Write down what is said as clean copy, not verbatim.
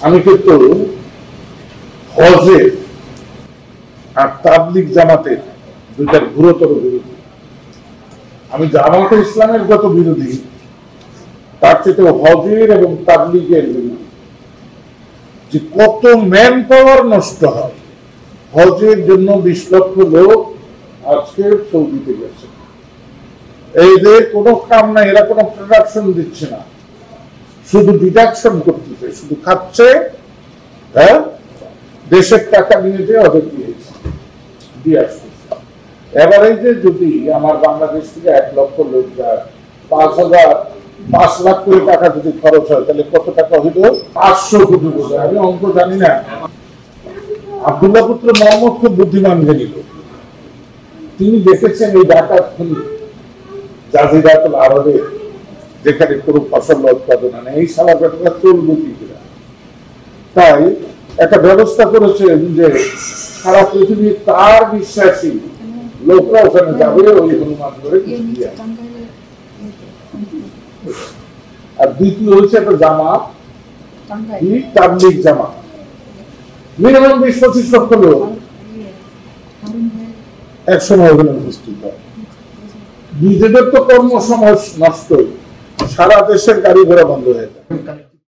আমি কিন্তু হজের আর তাবলিগ জামাতের দুইটার গুরুতর বিরোধী। আমি জামাতে ইসলামের যত বিরোধী তার চেয়ে হজের এবং তাবলিগের বিরোধী। যে কত ম্যান পাওয়ার নষ্ট হয়। হজের জন্য 20 লক্ষ লোক আজকে সৌদিতে গেছে, এদের কোনো কাম নাই, এরা কোনো প্রোডাকশন দিচ্ছে না, শুধু ডিডাকশন করতেছে, শুধু খাচ্ছে, হ্যাঁ, দেশের টাকা নিয়ে যে ওদের দিয়ে আসতেছে। এবারে যে যদি আমার বাংলাদেশ থেকে 1 লক্ষ লোক যায়, 5 লাখ করে টাকা যদি খরচ হয়, তাহলে কত টাকা হইল? 500 কোটি বোঝা। আমি অঙ্ক জানি না। আব্দুল্লাহ পুত্র মোহাম্মদ খুব বুদ্ধিমান জ্ঞানী লোক। তিনি দেখেছেন এই ডাকাত খনি জাজিরাতুল আরবে, যেখানে কোনো ফসল উৎপাদন নেই, এই সারা ব্যাপারটা চলবে কি করে। তাই একটা ব্যবস্থা করেছেন যে সারা পৃথিবীর তার বিশ্বাসী লোকরা ওখানে যাবে, ওই হনুমান করে কিছু দিয়ে। আর দ্বিতীয় হচ্ছে একটা জামাত, তাবলিগ জামাত, মিনিমাম 20-25 লক্ষ লোক একসময় ওখানে উপস্থিত হয়। নিজেদের তো কর্মসময় নষ্ট, সারা দেশের গাড়ি ঘোড়া বন্ধ হয়ে যায়।